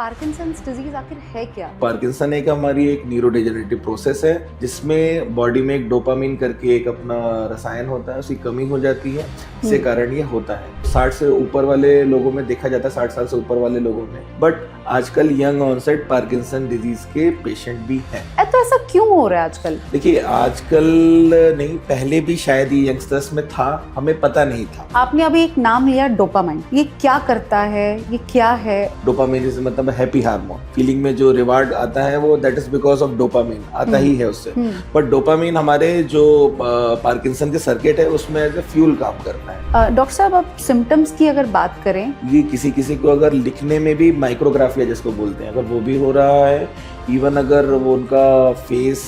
Parkinson's disease आखिर है क्या? पार्किंसन एक हमारी एक न्यूरोडेजेनरेटिव प्रोसेस है जिसमें बॉडी में एक डोपामिन करके एक अपना रसायन होता है, उसकी कमी हो जाती है, इसके कारण ये होता है। 60 से ऊपर वाले लोगों में देखा जाता है, 60 साल से ऊपर वाले लोगों में। बट आजकल यंग ऑनसेट पार्किंसन डिजीज के पेशेंट भी हैं। तो ऐसा क्यों हो रहा है आजकल? देखिए, आजकल नहीं, पहले भी शायद ये यंगस्टर्स में था, हमें पता नहीं था। आपने अभी एक नाम लिया डोपामाइन, ये क्या करता है, ये क्या है? डोपामिन इज मतलब हैप्पी हार्मोन, फीलिंग में जो रिवार्ड आता है वो that is because of dopamine आता ही है उससे। बट डोपामिन हमारे जो पार्किंसन के सर्किट है उसमें एज ए फ्यूल काम करता है। डॉक्टर साहब, अब सिम्टम्स की अगर बात करें, ये किसी किसी को अगर लिखने में भी माइक्रोग्राफिया जिसको बोलते हैं, अगर वो भी हो रहा है, इवन अगर वो उनका फेस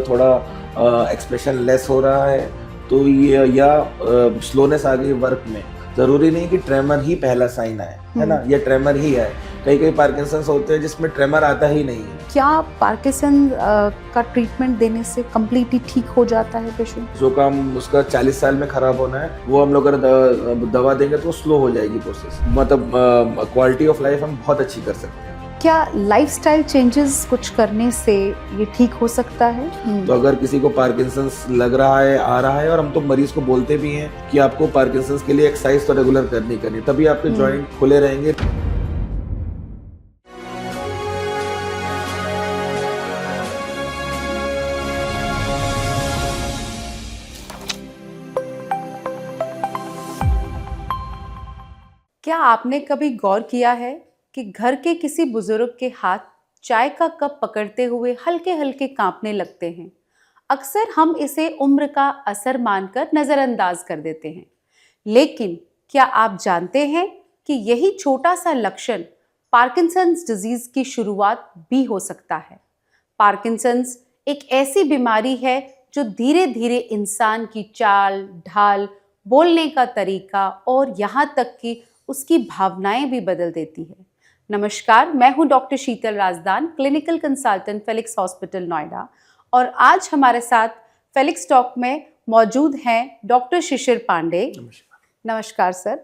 थोड़ा एक्सप्रेशन लेस हो रहा है, तो ये या स्लोनेस आ गई वर्क में, जरूरी नहीं कि ट्रेमर ही पहला साइन है ना, ये ट्रेमर ही है। कई कई पार्किंसंस होते हैं जिसमें ट्रेमर आता ही नहीं है। क्या पार्किंसन का ट्रीटमेंट देने से कम्प्लीटली ठीक हो जाता है पेशेंट? जो काम उसका 40 साल में खराब होना है, वो हम लोग अगर दवा देंगे तो स्लो हो जाएगी प्रोसेस, मतलब क्वालिटी ऑफ लाइफ हम बहुत अच्छी कर सकते हैं। क्या लाइफस्टाइल चेंजेस कुछ करने से ये ठीक हो सकता है? तो अगर किसी को पार्किंसंस लग रहा है, आ रहा है, और हम तो मरीज को बोलते भी हैं कि आपको पार्किंसंस के लिए एक्सरसाइज तो रेगुलर करनी, तभी आपके जॉइंट खुले रहेंगे। क्या आपने कभी गौर किया है कि घर के किसी बुजुर्ग के हाथ चाय का कप पकड़ते हुए हल्के हल्के कांपने लगते हैं? अक्सर हम इसे उम्र का असर मानकर नजरअंदाज कर देते हैं, लेकिन क्या आप जानते हैं कि यही छोटा सा लक्षण पार्किंसंस डिजीज की शुरुआत भी हो सकता है? पार्किंसंस एक ऐसी बीमारी है जो धीरे धीरे इंसान की चाल ढाल, बोलने का तरीका और यहाँ तक कि उसकी भावनाएं भी बदल देती है। नमस्कार, मैं हूं doctor Sheetal Rajdan, clinical consultant Felix hospital Noida, और आज हमारे साथ फेलिक्स टॉक में मौजूद हैं डॉक्टर शिशिर पांडे। नमस्कार सर।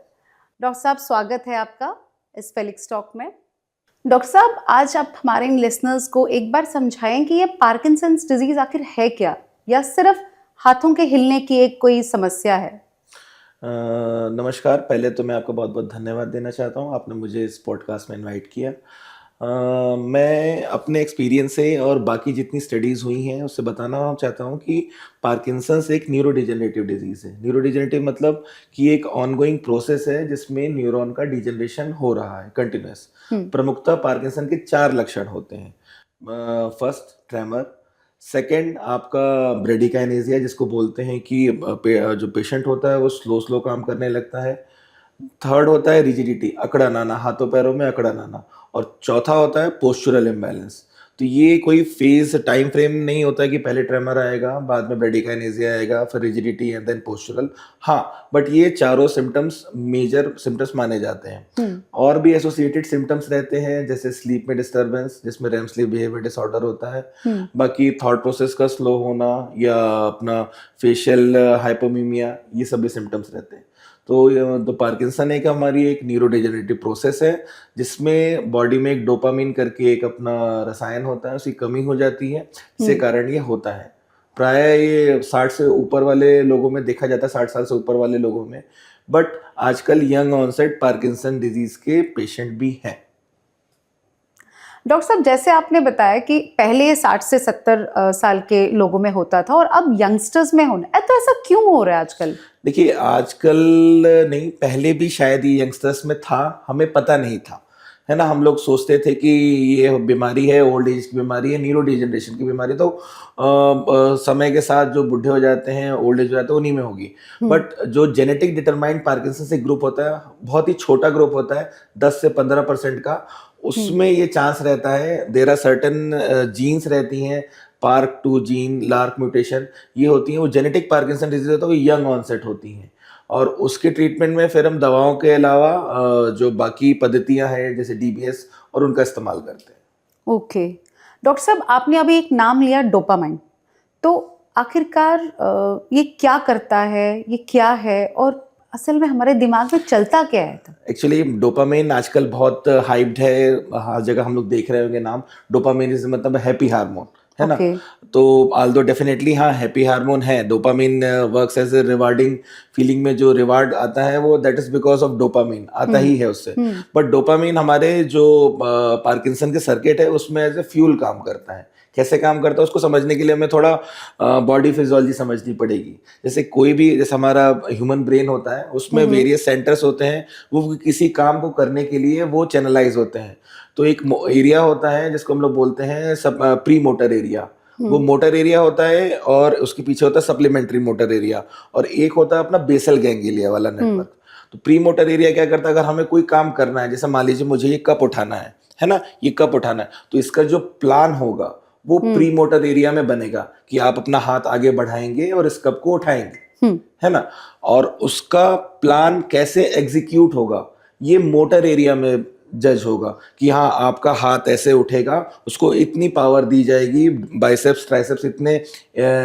डॉक्टर साहब, स्वागत है आपका इस फेलिक्स टॉक में। डॉक्टर साहब, आज आप हमारे लिसनर्स को एक बार समझाएं कि ये पार्किंसंस डिजीज आखिर है क्या, या सिर्फ हाथों के हिलने की एक कोई समस्या है? नमस्कार, पहले तो मैं आपको बहुत बहुत धन्यवाद देना चाहता हूँ, आपने मुझे इस पॉडकास्ट में इनवाइट किया। मैं अपने एक्सपीरियंस से और बाकी जितनी स्टडीज़ हुई हैं उससे बताना चाहता हूँ कि पार्किंसंस एक न्यूरोडिजेनरेटिव डिजीज़ है। न्यूरोडिजेनरेटिव मतलब कि एक ऑनगोइंग प्रोसेस है जिसमें न्यूरॉन का डिजेनरेशन हो रहा है कंटिन्यूस। प्रमुखतः पार्किंसन के 4 लक्षण होते हैं। First, tremor. सेकेंड, आपका ब्रेडिकाइनेसिया जिसको बोलते हैं कि जो पेशेंट होता है वो स्लो स्लो काम करने लगता है। थर्ड होता है रिजिडिटी, अकड़न आना, हाथों पैरों में अकड़न आना। और चौथा होता है पोस्चरल इम्बैलेंस। तो ये कोई फेज टाइम फ्रेम नहीं होता है कि पहले ट्रेमर आएगा, बाद में ब्रेडिकाइनेसिया आएगा, फिर रिजिडिटी एंड देन पोस्चरल। हाँ, बट ये चारों सिम्टम्स मेजर सिम्टम्स माने जाते हैं। और भी एसोसिएटेड सिम्टम्स रहते हैं, जैसे स्लीप में डिस्टर्बेंस, जिसमें रेम स्लीप बिहेवियर डिसऑर्डर होता है। बाकी थॉट प्रोसेस का स्लो होना, या अपना फेशियल हाइपोमीमिया, ये सभी सिम्टम्स रहते हैं। तो पार्किंसन एक हमारी एक न्यूरोडेजेनरेटिव प्रोसेस है जिसमें बॉडी में एक डोपामिन करके एक अपना रसायन होता है, उसकी कमी हो जाती है, इसके कारण ये होता है। प्राय ये 60 से ऊपर वाले लोगों में देखा जाता है, 60 साल से ऊपर वाले लोगों में। बट आजकल यंग ऑनसेट पार्किंसन डिजीज के पेशेंट भी हैं। डॉक्टर साहब, जैसे आपने बताया कि पहले ये 60 से 70 साल के लोगों में होता था और अब यंगस्टर्स में होना है, तो ऐसा क्यों हो रहा है आजकल? देखिए, आजकल नहीं, पहले भी शायद ये यंगस्टर्स में था, हमें पता नहीं था, है ना। हम लोग सोचते थे कि ये बीमारी है, ओल्ड एज की बीमारी है, न्यूरो डिजेनरेशन की बीमारी, तो समय के साथ जो बूढ़े हो जाते हैं, ओल्ड एज हो जाते हैं, उन्हीं में होगी। बट जो जेनेटिक डिटरमाइंड पार्किंसन एक ग्रुप होता है, बहुत ही छोटा ग्रुप होता है, 10 से 15% का, उसमें ये चांस रहता है। देयर आर सर्टेन जीन्स रहती हैं, पार्क 2 जीन, लार्क म्यूटेशन, ये होती हैं। वो जेनेटिक पार्किंसन डिजीज होता है, वो यंग ऑनसेट होती हैं, और उसके ट्रीटमेंट में फिर हम दवाओं के अलावा जो बाकी पद्धतियां हैं जैसे डीबीएस और उनका इस्तेमाल करते हैं। ओके डॉक्टर साहब, आपने अभी एक नाम लिया डोपामाइन, तो आखिरकार ये क्या करता है, ये क्या है, और असल में हमारे दिमाग में चलता क्या है तब? एक्चुअली डोपामिन आजकल बहुत हाइप्ड है, हर जगह हम लोग देख रहे होंगे नाम। डोपामिन इज मतलब हैप्पी हार्मोन, है ना। ओके। तो आल्दो डेफिनेटली हाँ हैप्पी हार्मोन है, dopamine works as a rewarding feeling में जो रिवार्ड आता है वो that is because of dopamine आता ही है उससे। बट डोपामिन हमारे जो पार्किंसन के सर्किट है उसमें एज ए फ्यूल काम करता है। कैसे काम करता है उसको समझने के लिए हमें थोड़ा बॉडी फिजियोलॉजी समझनी पड़ेगी। जैसे कोई भी, जैसे हमारा ह्यूमन ब्रेन होता है उसमें वेरियस सेंटर्स होते हैं, वो किसी काम को करने के लिए वो चैनलाइज होते हैं। तो एक एरिया होता है जिसको हम लोग बोलते हैं सब प्री मोटर एरिया, वो मोटर एरिया होता है, और उसके पीछे होता है सप्लीमेंट्री मोटर एरिया, और एक होता है अपना बेसल गैंग्लिया वाला नेटवर्क। तो प्री मोटर एरिया क्या करता है, अगर हमें कोई काम करना है, जैसे मान लीजिए मुझे ये कप उठाना है ना, ये कप उठाना है, तो इसका जो प्लान होगा वो प्री मोटर एरिया में बनेगा कि आप अपना हाथ आगे बढ़ाएंगे और इस कप को उठाएंगे, है ना। और उसका प्लान कैसे एग्जीक्यूट होगा ये मोटर एरिया में जज होगा कि हाँ आपका हाथ ऐसे उठेगा, उसको इतनी पावर दी जाएगी, बाइसेप्स ट्राइसेप्स इतने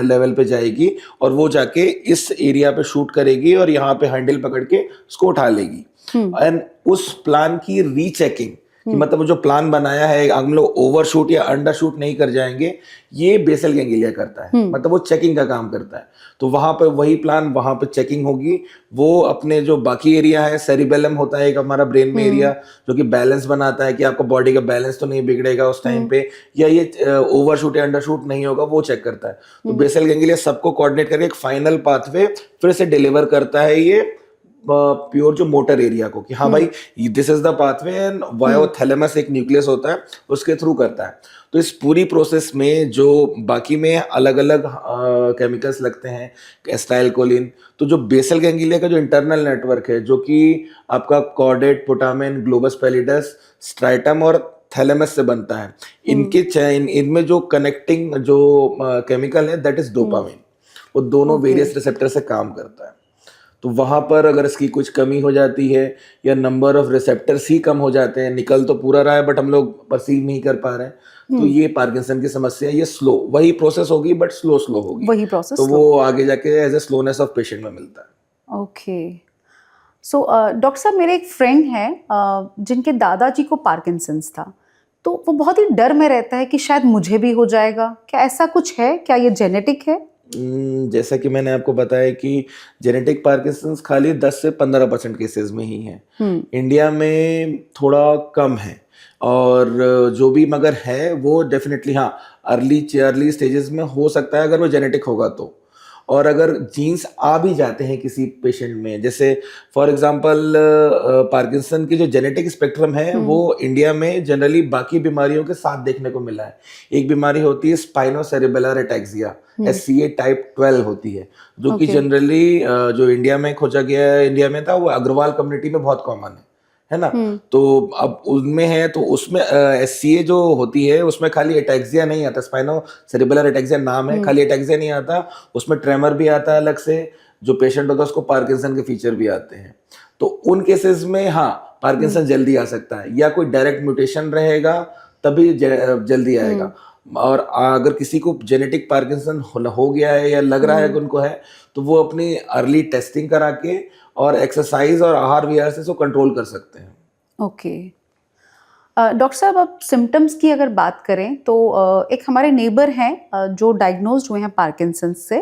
लेवल पे जाएगी, और वो जाके इस एरिया पे शूट करेगी और यहाँ पे हैंडल पकड़ के उसको उठा लेगी। एंड उस प्लान की रीचेकिंग कि मतलब जो प्लान बनाया है हम लोग ओवरशूट या अंडरशूट नहीं कर जाएंगे, ये बेसल गैंग्लिया करता है। मतलब वो चेकिंग का काम करता है। तो वहां पे वही प्लान, वहां पे चेकिंग होगी। वो अपने जो बाकी एरिया है, सेरिबेलम होता है एक हमारा ब्रेन में एरिया, जो कि बैलेंस बनाता है कि आपका बॉडी का बैलेंस तो नहीं बिगड़ेगा उस टाइम पे, या ये ओवरशूट या अंडरशूट नहीं होगा, वो चेक करता है। तो बेसल गैंग्लिया सबको कोऑर्डिनेट करके एक फाइनल पाथवे फिर से डिलीवर करता है ये प्योर जो मोटर एरिया को, कि हाँ भाई this is the pathway, and hypothalamus एक न्यूक्लियस होता है उसके थ्रू करता है। तो इस पूरी प्रोसेस में जो बाकी में अलग अलग केमिकल्स लगते हैं, एसिटाइलकोलिन, तो जो बेसल गैंग्लिया का जो इंटरनल नेटवर्क है, जो कि आपका कॉर्डेट, पुटामिन, ग्लोबस पैलिडस, स्ट्राइटम और थैलेमस से बनता है, इनके इनमें जो कनेक्टिंग जो केमिकल है दैट इज डोपामिन। वो दोनों वेरियस रिसेप्टर से काम करता है। तो वहां पर अगर इसकी कुछ कमी हो जाती है या नंबर ऑफ रिसेप्टर्स ही कम हो जाते हैं, निकल तो पूरा रहा है बट हम लोग परसीव नहीं कर पा रहे हैं, तो ये पार्किंसन की समस्या है। ये स्लो, वही प्रोसेस होगी बट स्लो होगी, वही प्रोसेस तो वो आगे जाके as a slowness of patient में मिलता है। ओके। सो डॉक्टर साहब, मेरे एक फ्रेंड हैं जिनके दादाजी को पार्किंसंस था, तो वो बहुत ही डर में रहता है कि शायद मुझे भी हो जाएगा। क्या ऐसा कुछ है? क्या ये जेनेटिक है? जैसा कि मैंने आपको बताया कि जेनेटिक पार्किंसंस खाली 10 से 15% केसेस में ही है। इंडिया में थोड़ा कम है, और जो भी मगर है वो डेफिनेटली हाँ अर्ली स्टेजेस में हो सकता है अगर वो जेनेटिक होगा तो। और अगर जीन्स आ भी जाते हैं किसी पेशेंट में, जैसे फॉर एग्जांपल पार्किंसन की जो जेनेटिक स्पेक्ट्रम है वो इंडिया में जनरली बाकी बीमारियों के साथ देखने को मिला है। एक बीमारी होती है स्पाइनोसेरेबेलर एटैक्सिया, SCA टाइप 12 होती है, जो कि जनरली जो इंडिया में खोजा गया, इंडिया में था, वो अग्रवाल कम्युनिटी में बहुत कॉमन है ना। तो अब उनमें है, तो उसमें SCA जो होती है उसमें खाली एटैक्सिया नहीं आता, स्पाइनो सेरेबुलर एटैक्सिया नाम है, खाली एटैक्सिया नहीं आता, उसमें ट्रेमर भी आता है अलग से। जो पेशेंट होता है उसको पार्किंसन के फीचर भी आते हैं। तो उन केसेस में हाँ पार्किंसन जल्दी आ सकता है, या कोई डायरेक्ट म्यूटेशन रहेगा तभी जल्दी आएगा। और अगर किसी को जेनेटिक पार्किंसन हो गया है या लग रहा है कि उनको है, तो वो अपनी अर्ली टेस्टिंग करा के और एक्सरसाइज और आहार विहार से इसको कंट्रोल कर सकते हैं। ओके। डॉक्टर साहब, अब सिम्टम्स की अगर बात करें तो एक हमारे नेबर हैं जो डायग्नोज्ड हुए हैं पार्किंसंस से,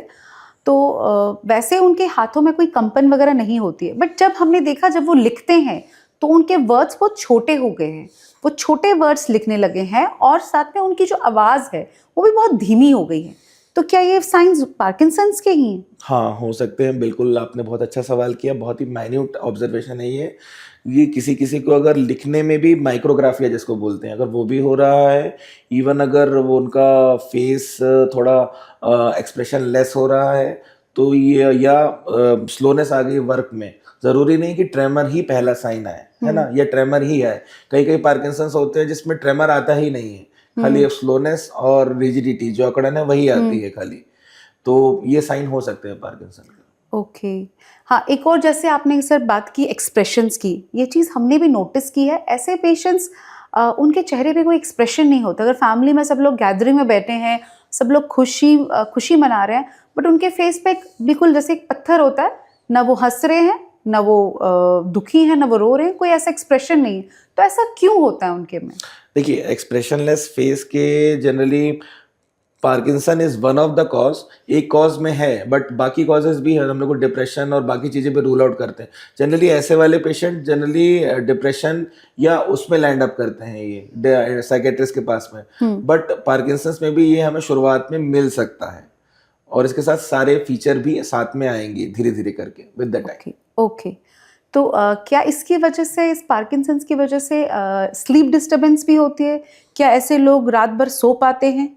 तो वैसे उनके हाथों में कोई कंपन वगैरह नहीं होती है, बट जब हमने देखा जब वो लिखते हैं तो उनके वर्ड्स बहुत छोटे हो गए हैं, वो छोटे वर्ड्स लिखने लगे हैं, और साथ में उनकी जो आवाज़ है वो भी बहुत धीमी हो गई है। तो क्या ये साइंस पार्किंसंस के ही हैं? हाँ हो सकते हैं, बिल्कुल आपने बहुत अच्छा सवाल किया, बहुत ही माइन्यूट ऑब्जर्वेशन है ये किसी किसी को अगर लिखने में भी माइक्रोग्राफिया जिसको बोलते हैं, अगर वो भी हो रहा है, इवन अगर वो उनका फेस थोड़ा एक्सप्रेशन लेस हो रहा है, तो ये या स्लोनेस आ गई वर्क में, जरूरी नहीं कि ट्रेमर ही पहला साइन है ना, या ट्रेमर ही है। कई कई पार्किंसंस होते हैं जिसमें ट्रेमर आता ही नहीं है, खाली स्लोनेस और रिजिडिटी जो अकड़न है वही आती है खाली। तो ये साइन हो सकते हैं पार्किंसन का। ओके। हाँ, एक और जैसे आपने सर बात की एक्सप्रेशंस की, ये चीज़ हमने भी नोटिस की है। ऐसे पेशेंट्स उनके चेहरे पे कोई एक्सप्रेशन नहीं होता। अगर फैमिली में सब लोग गैदरिंग में बैठे हैं, सब लोग खुशी मना रहे हैं, बट उनके फेस पे बिल्कुल जैसे एक पत्थर होता है, ना वो हंस रहे हैं ना वो दुखी है, ना वो रो रहे हैं, कोई ऐसा एक्सप्रेशन नहीं है, तो ऐसा क्यों होता है उनके में? देखिए, एक्सप्रेशनलेस फेस के generally Parkinson is one of the cause, एक कॉज में है, बट बाकी कॉजेज भी है। हम लोग को डिप्रेशन और बाकी चीज़ें भी रूल आउट करते हैं। जनरली ऐसे वाले पेशेंट जनरली डिप्रेशन या उसमें लैंड अप करते हैं, ये साइकेट्रिस्ट के पास में। बट पार्किंसंस में भी ये हमें शुरुआत में मिल सकता है, और इसके साथ सारे फीचर भी साथ में आएंगे धीरे धीरे करके with the time. Okay okay. तो क्या इसकी वजह से, इस पार्किंसंस की वजह से स्लीप डिस्टरबेंस भी होती है? क्या ऐसे लोग रात भर सो पाते हैं?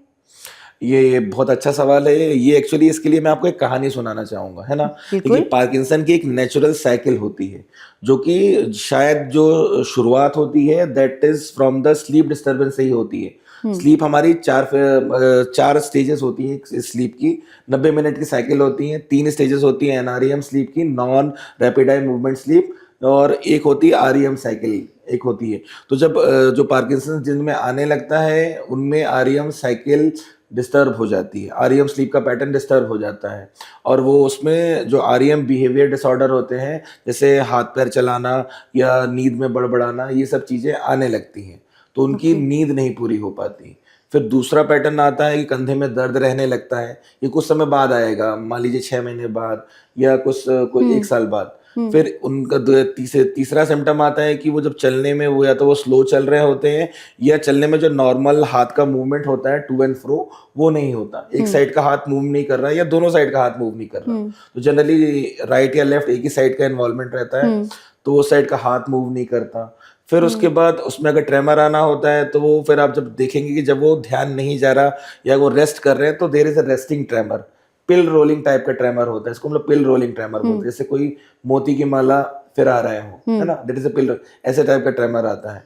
ये बहुत अच्छा सवाल है। ये एक्चुअली इसके लिए मैं आपको एक कहानी सुनाना चाहूँगा, है ना? बिल्कुल। देखिए, पार्किंसन की एक नेचुरल साइकिल होती है, जो कि शायद जो शुरुआत होती है that is from the sleep disturbance से ही होती है। स्लीप हमारी चार स्टेजेस होती हैं स्लीप की। 90 मिनट की साइकिल होती है। 3 स्टेजेस होती है एनआरईएम स्लीप की, non rapid eye movement sleep, और एक होती है आरईएम साइकिल, एक होती है। तो जब जो पार्किंसन जिनमें आने लगता है उनमें आरईएम साइकिल डिस्टर्ब हो जाती है, आरईएम स्लीप का पैटर्न डिस्टर्ब हो जाता है, और वो उसमें जो आरईएम बिहेवियर डिसऑर्डर होते हैं, जैसे हाथ पैर चलाना या नींद में बड़बड़ाना, ये सब चीज़ें आने लगती हैं, तो उनकी नींद नहीं पूरी हो पाती। फिर दूसरा पैटर्न आता है कि कंधे में दर्द रहने लगता है। ये कुछ समय बाद आएगा, मान लीजिए 6 महीने बाद या कोई 1 साल बाद। फिर उनका तीसरा सिम्टम आता है कि वो जब चलने में, वो या तो वो स्लो चल रहे होते हैं, या चलने में जो नॉर्मल हाथ का मूवमेंट होता है टू एंड फ्रो, वो नहीं होता। एक साइड का हाथ मूव नहीं कर रहा है या दोनों साइड का हाथ मूव नहीं कर रहा। तो जनरली राइट या लेफ्ट एक ही साइड का इन्वॉल्वमेंट रहता है, तो वो साइड का हाथ मूव नहीं करता। फिर उसके बाद उसमें अगर ट्रेमर आना होता है, तो वो फिर आप जब देखेंगे कि जब वो ध्यान नहीं जा रहा या वो रेस्ट कर रहे हैं, तो there is a resting tremor. Pill rolling type का ट्रेमर होता है, इसको हम लोग पिल रोलिंग ट्रेमर बोलते हैं। जैसे कोई मोती की माला फिरा रहे हो, है ना, दैट इज अ पिल, ऐसे टाइप का ट्रेमर आता है।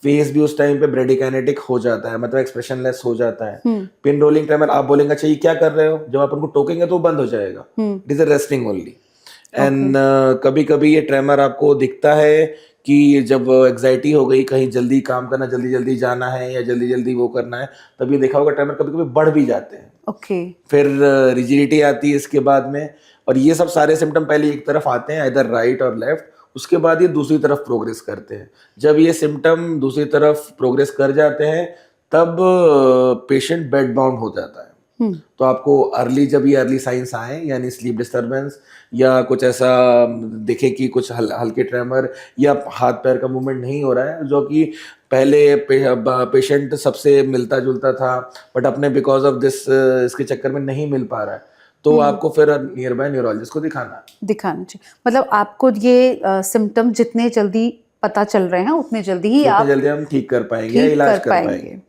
फेस भी उस टाइम पे ब्रेडिकाइनेटिक हो जाता है, मतलब एक्सप्रेशनलेस हो जाता है। पिन रोलिंग ट्रेमर, आप बोलेंगे अच्छा ये क्या कर रहे हो, जब आप उनको टोकेंगे तो वो बंद हो जाएगा। It is a resting only. And कभी कभी ये ट्रेमर आपको दिखता है कि जब एग्जाइटी हो गई, कहीं जल्दी काम करना, जल्दी जल्दी जाना है या जल्दी जल्दी वो करना है, तभी देखा होगा ट्रेमर कभी कभी बढ़ भी जाते हैं। ओके। फिर रिजिडिटी आती है इसके बाद में, और ये सब सारे सिम्टम पहले एक तरफ आते हैं, इधर राइट और लेफ्ट, उसके बाद ये दूसरी तरफ प्रोग्रेस करते हैं। जब ये सिम्टम दूसरी तरफ प्रोग्रेस कर जाते हैं, तब पेशेंट बेड बाउंड हो जाता है। तो आपको अर्ली, जब ये अर्ली साइंस आए, यानी स्लीप डिस्टर्बेंस या कुछ ऐसा दिखे कि कुछ हल्के ट्रेमर या हाथ पैर का मूवमेंट नहीं हो रहा है, जो कि पहले पेशेंट सबसे मिलता जुलता था, बट अपने बिकॉज ऑफ दिस इसके चक्कर में नहीं मिल पा रहा है, तो आपको फिर नियर बाय न्यूरोलॉजिस्ट को दिखाना चाहिए। मतलब आपको ये सिम्टम जितने जल्दी पता चल रहे हैं, उतने जल्दी ही आप जल्दी हम ठीक कर पाएंगे, इलाज कर पाएंगे।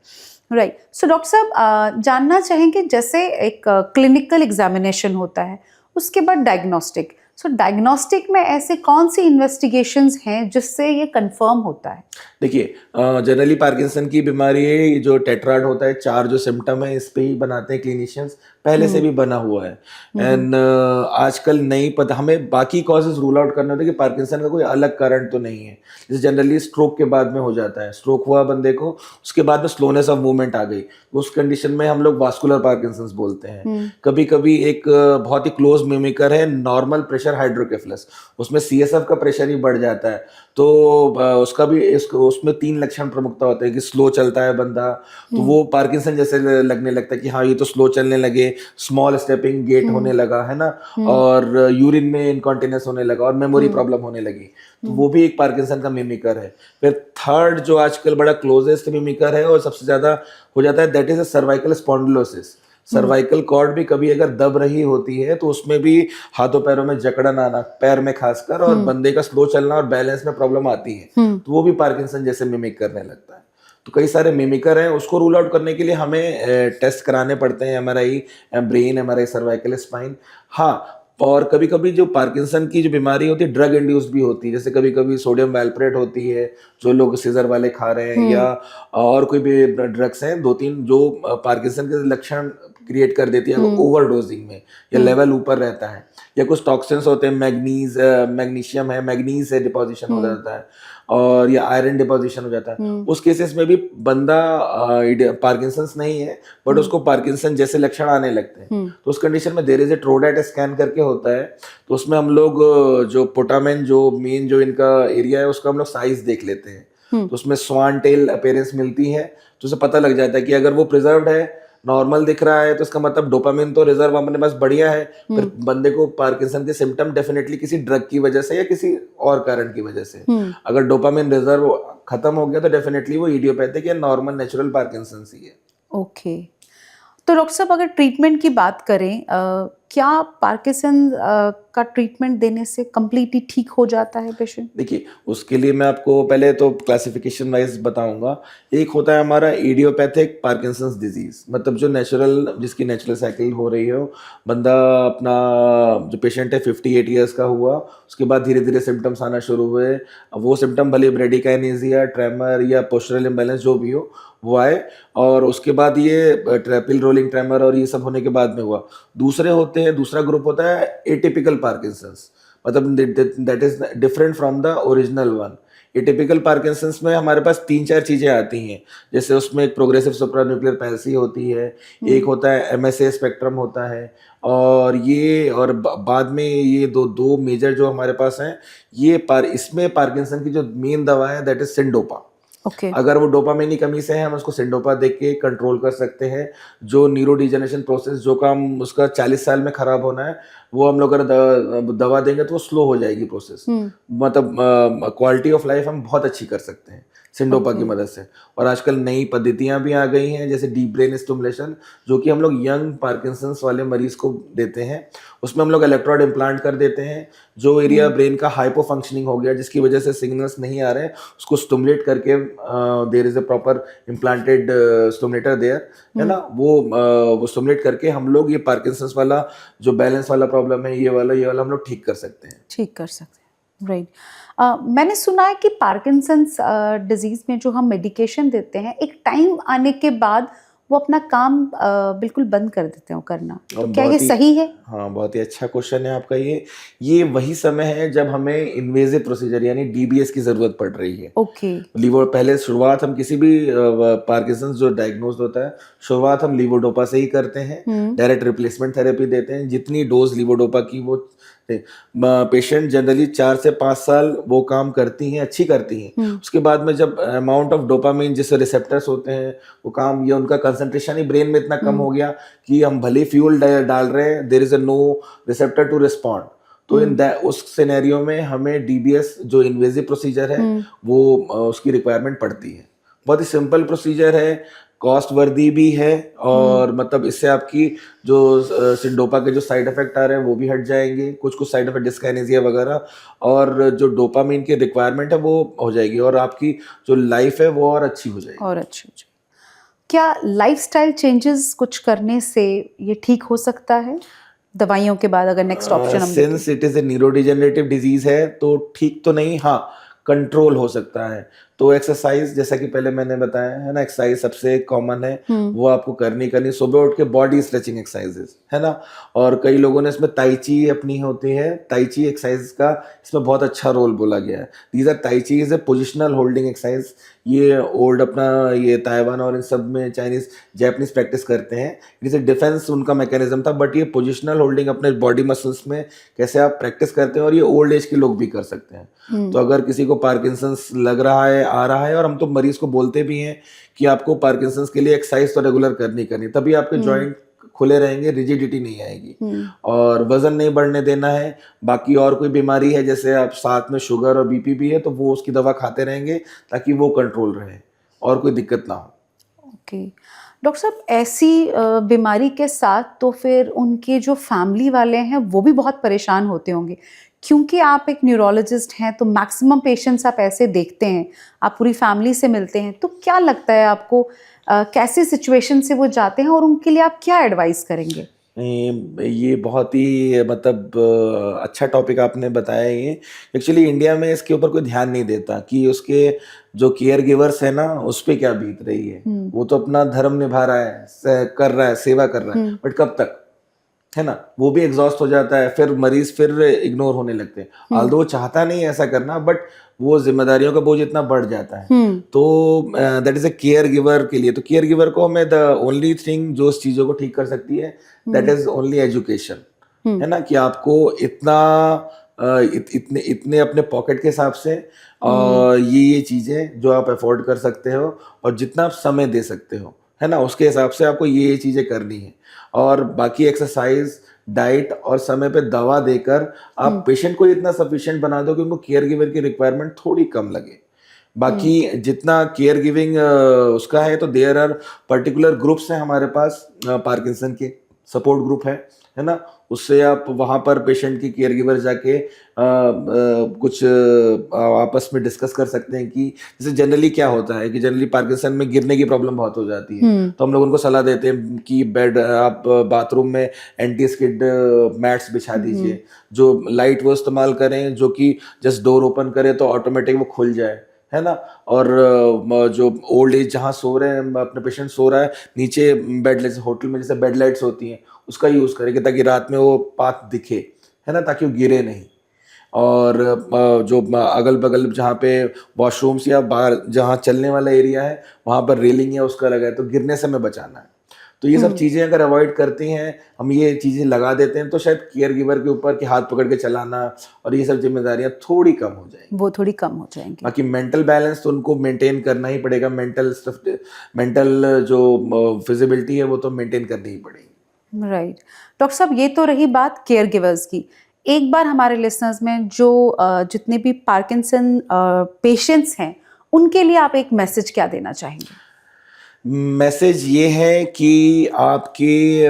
राइट। सो डॉक्टर साहब, जानना चाहेंगे, जैसे एक क्लिनिकल एग्जामिनेशन होता है, उसके बाद डायग्नोस्टिक। सो डायग्नोस्टिक में ऐसे कौन सी इन्वेस्टिगेशंस हैं जिससे ये कंफर्म होता है? देखिए, जनरली पार्किंसन की बीमारी है, जो टेट्राड होता है, 4 जो सिम्टम है, इस पे ही बनाते हैं क्लिनिशियंस, पहले से भी बना हुआ है। एंड आजकल नहीं पता, हमें बाकी कॉजेज रूल आउट करने होते हैं कि पार्किंसन का कोई अलग कारण तो नहीं है। जैसे जनरली स्ट्रोक के बाद में हो जाता है, स्ट्रोक हुआ बंदे को, उसके बाद में स्लोनेस ऑफ मूवमेंट आ गई, उस कंडीशन में हम लोग वास्कुलर पार्किंसंस बोलते हैं। कभी कभी एक बहुत ही क्लोज मिमिकर है नॉर्मल प्रेशर हाइड्रोकेफलस, उसमें सीएसएफ का प्रेशर ही बढ़ जाता है, तो उसका भी उसमें 3 लक्षण प्रमुखता होते हैं कि स्लो चलता है बंदा, तो वो पार्किंसन जैसे लगने लगता है कि हाँ ये तो स्लो चलने लगे, स्मॉल स्टेपिंग गेट होने लगा, है ना, और यूरिन में इनकॉन्टिनेंस होने लगा, और मेमोरी प्रॉब्लम होने लगी, तो वो भी एक पार्किंसन का मिमिकर है। फिर थर्ड जो आजकल बड़ा क्लोजेस्ट मिमिकर है और सबसे ज्यादा हो जाता है, that is a cervical spondylosis. Cervical cord भी कभी अगर दब रही होती है, तो उसमें भी हाथों पैरों में जकड़न आना, पैर में खासकर, और बंदे का स्लो चलना और बैलेंस में प्रॉब्लम आती है, तो वो भी पार्किंसन जैसे मिमिक करने लगता है। तो कई सारे मिमिकर हैं, उसको रूल आउट करने के लिए हमें टेस्ट कराने पड़ते हैं, MRI brain, MRI cervical spine. हाँ, और कभी कभी जो पार्किंसन की जो बीमारी होती है ड्रग इंड्यूस्ड भी होती है, जैसे कभी कभी सोडियम वैल्प्रेट होती है, जो लोग सीजर वाले खा रहे हैं, या और कोई भी ड्रग्स हैं 2-3 जो पार्किंसन के लक्षण क्रिएट कर देती है ओवरडोजिंग में, या लेवल ऊपर रहता है, या कुछ टॉक्सिन्स होते हैं, मैग्नीशियम है, मैग्नीज से डिपोजिशन हो जाता है, और या आयरन डिपोजिशन हो जाता है, उस केसेस में भी बंदा पार्किंसंस नहीं है बट उसको पार्किंसन जैसे लक्षण आने लगते हैं, तो उस कंडीशन में देयर इज ए ट्रोडेट स्कैन करके होता है। तो उसमें हम लोग जो पोटामेन जो मेन जो इनका एरिया है उसका हम लोग साइज देख लेते हैं, तो उसमें स्वान टेल अपीयरेंस मिलती है, तो उसे पता लग जाता है कि अगर वो प्रिजर्व्ड है, नॉर्मल दिख रहा है, तो इसका मतलब डोपामिन तो रिजर्व अपने पास बढ़िया है, फिर बंदे को पार्किंसन के सिम्टम डेफिनेटली किसी ड्रग की वजह से या किसी और कारण की वजह से, अगर डोपामिन रिजर्व खत्म हो गया तो डेफिनेटली वो इडियोपैथिक या नॉर्मल नेचुरल पार्किंसन ही है। ओके, तो डॉक्टर साहब अगर ट्रीटमेंट की बात करें, क्या पार्किंसन का ट्रीटमेंट देने से कम्प्लीटली ठीक हो जाता है पेशेंट? देखिए, उसके लिए मैं आपको पहले तो क्लासिफिकेशन वाइज बताऊंगा। एक होता है हमारा इडियोपैथिक पार्किंसंस डिजीज, मतलब जो नेचुरल, जिसकी नेचुरल साइकिल हो रही हो, बंदा अपना जो पेशेंट है 58 ईयर्स का हुआ, उसके बाद धीरे धीरे सिम्टम्स आना शुरू हुए, अब वो सिम्टम भले ब्रेडिकाइनेसिया, ट्रेमर या पोस्चरल इम्बैलेंस जो भी हो वो आए, और उसके बाद ये ट्रैपिल रोलिंग ट्रेमर और ये सब होने के बाद में हुआ। दूसरे होते हैं, दूसरा ग्रुप होता है एटिपिकल पार्किंसंस, मतलब that is different from the original one. Atypical Parkinson's में हमारे पास 3-4 चीजें आती हैं, जैसे उसमें एक प्रोग्रेसिव सुप्रान्यूक्लियर पैल्सी होती है, एक होता है एमएसए स्पेक्ट्रम होता है, और ये और बाद में ये दो मेजर जो हमारे पास हैं, ये इसमें पार्किंसन की जो मेन दवा है दैट इज सिंडोपा। ओके, अगर वो डोपामिन की कमी से है, हम उसको सिंडोपा दे के कंट्रोल कर सकते हैं। जो न्यूरो डिजेनरेशन प्रोसेस, जो काम उसका 40 साल में खराब होना है, वो हम लोग अगर दवा देंगे तो वो स्लो हो जाएगी प्रोसेस, मतलब क्वालिटी ऑफ लाइफ हम बहुत अच्छी कर सकते हैं सिंडोपा की मदद से। और आजकल नई पद्धतियां भी आ गई हैं, जैसे डीप ब्रेन स्टिमुलेशन, जो कि हम लोग यंग पार्किंसंस वाले मरीज को देते हैं। उसमें हम लोग इलेक्ट्रोड इम्प्लांट कर देते हैं, जो एरिया ब्रेन का हाइपो फंक्शनिंग हो गया, जिसकी वजह से सिग्नल्स नहीं आ रहे हैं, उसको स्टिमुलेट करके, there is a proper implanted stimulator there, है ना, वो स्टिमुलेट करके हम लोग ये पार्किंसंस वाला जो बैलेंस वाला प्रॉब्लम है, ये वाला हम लोग ठीक कर सकते हैं। ठीक कर सकते हैं, राइट। मैंने सुना है कि पार्किंसंस डिजीज में जो हम मेडिकेशन देते हैं, एक टाइम आने के बाद वो अपना काम बिल्कुल बंद कर देते हैं करना, तो क्या ये सही है? हाँ, बहुत ही अच्छा क्वेश्चन है आपका। ये वही समय है जब हमें इन्वेजिव प्रोसीजर यानी डीबीएस की जरूरत पड़ रही है। ओके, लीवो पहले शुरुआत हम किसी भी पार्किंसंस जो डायग्नोज होता है, शुरुआत हम लीवोडोपा से ही करते हैं, डायरेक्ट रिप्लेसमेंट थेरेपी देते हैं। जितनी डोज लीवोडोपा की वो पेशेंट जनरली 4 से 5 साल वो काम करती हैं, अच्छी करती हैं। उसके बाद में जब अमाउंट ऑफ डोपामिन जिससे रिसेप्टर्स होते हैं वो काम, या उनका कंसंट्रेशन ही ब्रेन में इतना कम हो गया कि हम भले फ्यूल डाल रहे हैं, there is a no receptor to respond, तो उस सिनेरियो में हमें डीबीएस जो इन्वेजिव प्रोसीजर है वो उसकी रिक्वायरमेंट पड़ती है। बहुत ही सिंपल प्रोसीजर है, कॉस्ट वर्दी भी है, और मतलब इससे आपकी जो सिंडोपा के जो साइड इफेक्ट आ रहे हैं वो भी हट जाएंगे, कुछ साइड इफेक्ट डिस्काइनेसिया वगैरह, और जो डोपामिन की रिक्वायरमेंट है वो हो जाएगी, और आपकी जो लाइफ है वो और अच्छी हो जाएगी। और अच्छी हो जाएगी। क्या लाइफस्टाइल चेंजेस कुछ करने से ये ठीक हो सकता है दवाइयों के बाद, अगर नेक्स्ट ऑप्शन हम देखें? Since it is a neurodegenerative disease है तो ठीक तो नहीं, हाँ कंट्रोल हो सकता है। तो एक्सरसाइज, जैसा कि पहले मैंने बताया है ना, एक्सरसाइज सबसे कॉमन है, वो आपको करनी सुबह उठ के बॉडी स्ट्रेचिंग एक्सरसाइजेस, है ना। और कई लोगों ने इसमें ताइची अपनी होती है, ताइची एक्सरसाइज का इसमें बहुत अच्छा रोल बोला गया है। These are tai chi is a positional holding exercise, ये ओल्ड अपना ये ताइवान और इन सब में चाइनीज जापानीज प्रैक्टिस करते हैं। इट इज ए डिफेंस उनका मैकेनिज्म था, बट ये पोजिशनल होल्डिंग अपने बॉडी मसल्स में कैसे आप प्रैक्टिस करते हैं, और ये ओल्ड एज के लोग भी कर सकते हैं। तो अगर किसी को पार्किंसंस लग रहा है, आ रहा है, और हम तो मरीज को बोलते भी हैं कि आपको पार्किंसंस के लिए एक्सरसाइज तो रेगुलर करनी, तभी आपके जॉइंट खुले रहेंगे, रिजिडिटी नहीं आएगी, और वजन नहीं बढ़ने देना है। बाकी और कोई बीमारी है, जैसे आप साथ में शुगर और बीपी भी है, तो वो उसकी दवा खाते रहेंगे ताकि वो कंट्रोल रहे और कोई दिक्कत ना हो। ओके, डॉक्टर साहब, ऐसी बीमारी के साथ तो फिर उनके जो फैमिली वाले हैं वो भी बहुत परेशान होते होंगे, क्योंकि आप एक न्यूरोलॉजिस्ट हैं तो मैक्सिमम पेशेंट्स आप ऐसे देखते हैं, आप पूरी फैमिली से मिलते हैं, तो क्या लगता है आपको कैसे सिचुएशन से वो जाते हैं और उनके लिए आप क्या एडवाइस करेंगे? ये बहुत ही मतलब अच्छा टॉपिक आपने बताया। ये एक्चुअली इंडिया में इसके ऊपर कोई ध्यान नहीं देता कि उसके जो केयर गिवर्स है ना, उस पर क्या बीत रही है। वो तो अपना धर्म निभा रहा है, कर रहा है, सेवा कर रहा है, बट कब तक, है ना, वो भी एग्जॉस्ट हो जाता है, फिर मरीज फिर इग्नोर होने लगते हैं। ऑल्दो वो चाहता नहीं है ऐसा करना, बट वो जिम्मेदारियों का बोझ इतना बढ़ जाता है। तो that is a care giver के लिए, तो केयर गिवर को हमें द ओनली थिंग जो उस चीजों को ठीक कर सकती है, दैट इज ओनली एजुकेशन, है ना, कि आपको इतना इतने इतने अपने पॉकेट के हिसाब से और ये चीजें जो आप अफोर्ड कर सकते हो और जितना आप समय दे सकते हो, है ना, उसके हिसाब से आपको ये चीजें करनी है। और बाकी एक्सरसाइज, डाइट और समय पे दवा देकर आप पेशेंट को इतना सफिशिएंट बना दो कि उनको केयर गिवर की रिक्वायरमेंट थोड़ी कम लगे। बाकी जितना केयर गिविंग उसका है, तो देयर आर पर्टिकुलर ग्रुप्स हैं हमारे पास, पार्किंसन के सपोर्ट ग्रुप है ना, उससे आप वहाँ पर पेशेंट की केयर गिवर जाके कुछ आपस में डिस्कस कर सकते हैं कि जैसे जनरली क्या होता है कि जनरली पार्किंसन में गिरने की प्रॉब्लम बहुत हो जाती है, तो हम लोग उनको सलाह देते हैं कि बेड आप बाथरूम में एंटी स्किड मैट्स बिछा दीजिए, जो लाइट वो इस्तेमाल करें, जो कि जस्ट डोर ओपन करे तो ऑटोमेटिक वो खुल जाए, है ना। और जो ओल्ड एज जहाँ सो रहे हैं, अपने पेशेंट सो रहा है नीचे बेड, जैसे होटल में जैसे बेड लाइट्स होती हैं, उसका यूज़ करेंगे ताकि रात में वो पाथ दिखे, है ना, ताकि वो गिरे नहीं। और जो अगल बगल जहाँ पे वॉशरूम्स या बाहर जहाँ चलने वाला एरिया है, वहाँ पर रेलिंग है उसका लगा है, तो गिरने से हमें बचाना है। तो ये सब चीज़ें अगर अवॉइड करती हैं, हम ये चीज़ें लगा देते हैं, तो शायद केयर गिवर के ऊपर कि हाथ पकड़ के चलाना और ये सब जिम्मेदारियां थोड़ी कम हो जाएंगी, वो थोड़ी कम हो जाएंगी। बाकी मेंटल बैलेंस तो उनको मेंटेन करना ही पड़ेगा, मेंटल जो फिजिबिलिटी है वो तो मेंटेन करनी ही पड़ेगी। राइट डॉक्टर साहब, ये तो रही बात केयर गिवर्स की। एक बार हमारे लिसनर्स में जो जितने भी पार्किंसन पेशेंट्स हैं, उनके लिए आप एक मैसेज क्या देना चाहेंगे? मैसेज ये है कि आपके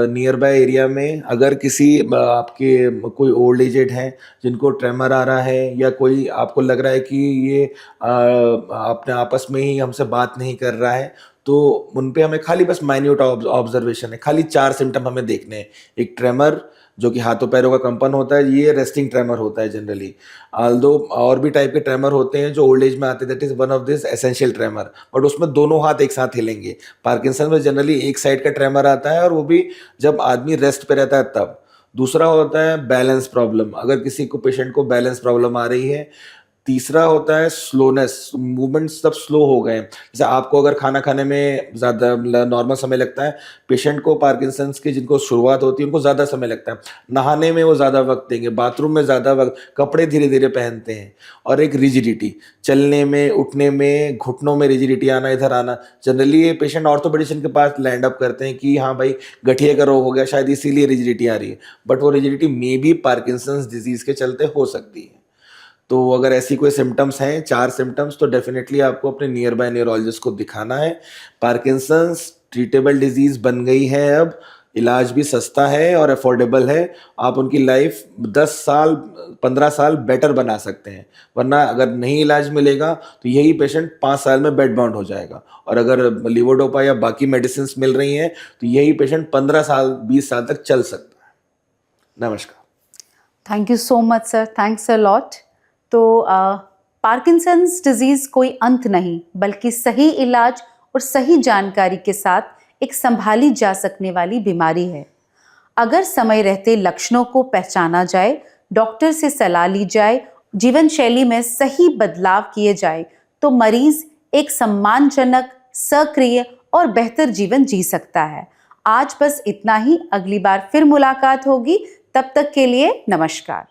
नियर बाय एरिया में अगर किसी आपके कोई ओल्ड एजेड हैं जिनको ट्रेमर आ रहा है, या कोई आपको लग रहा है कि ये अपने आपस में ही हमसे बात नहीं कर रहा है, तो उन पे हमें खाली बस माइन्यूट ऑब्जर्वेशन है, खाली 4 सिम्टम हमें देखने हैं। एक ट्रेमर जो कि हाथों पैरों का कंपन होता है, ये रेस्टिंग ट्रेमर होता है जनरली। आल्दो और भी टाइप के ट्रेमर होते हैं जो ओल्ड एज में आते हैं, that is one of this essential tremor, but उसमें दोनों हाथ एक साथ हिलेंगे। पार्किंसन में जनरली एक साइड का ट्रेमर आता है, और वो भी जब आदमी रेस्ट पे रहता है तब। दूसरा होता है बैलेंस प्रॉब्लम, अगर किसी को पेशेंट को बैलेंस प्रॉब्लम आ रही है। तीसरा होता है स्लोनेस, मूवमेंट सब स्लो हो गए, जैसे आपको अगर खाना खाने में ज़्यादा नॉर्मल समय लगता है, पेशेंट को पार्किंसंस की जिनको शुरुआत होती है उनको ज़्यादा समय लगता है। नहाने में वो ज़्यादा वक्त देंगे, बाथरूम में ज़्यादा वक्त, कपड़े धीरे धीरे पहनते हैं। और एक रिजिडिटी, चलने में, उठने में, घुटनों में रिजिडिटी आना, इधर आना। जनरली ये पेशेंट ऑर्थोपेडिशियन के पास लैंड अप करते हैं कि हाँ भाई गठिया का रोग हो गया, शायद इसीलिए रिजिडिटी आ रही है, बट वो रिजिडिटी मे भी पार्किंसंस डिजीज़ के चलते हो सकती है। तो अगर ऐसी कोई सिम्टम्स हैं, 4 सिम्टम्स, तो डेफिनेटली आपको अपने नियर बाय न्यूरोलॉजिस्ट को दिखाना है। पार्किंसंस ट्रीटेबल डिजीज बन गई है, अब इलाज भी सस्ता है और अफोर्डेबल है। आप उनकी लाइफ 10 साल 15 साल बेटर बना सकते हैं, वरना अगर नहीं इलाज मिलेगा तो यही पेशेंट 5 साल में बेड बाउंड हो जाएगा। और अगर लीवोडोपा या बाकी मेडिसिन मिल रही हैं तो यही पेशेंट 15 साल 20 साल तक चल सकता है। नमस्कार। Thank you so much sir, thanks a lot. तो पार्किंसंस डिजीज़ कोई अंत नहीं, बल्कि सही इलाज और सही जानकारी के साथ एक संभाली जा सकने वाली बीमारी है। अगर समय रहते लक्षणों को पहचाना जाए, डॉक्टर से सलाह ली जाए, जीवन शैली में सही बदलाव किए जाए, तो मरीज एक सम्मानजनक, सक्रिय और बेहतर जीवन जी सकता है। आज बस इतना ही, अगली बार फिर मुलाकात होगी। तब तक के लिए नमस्कार।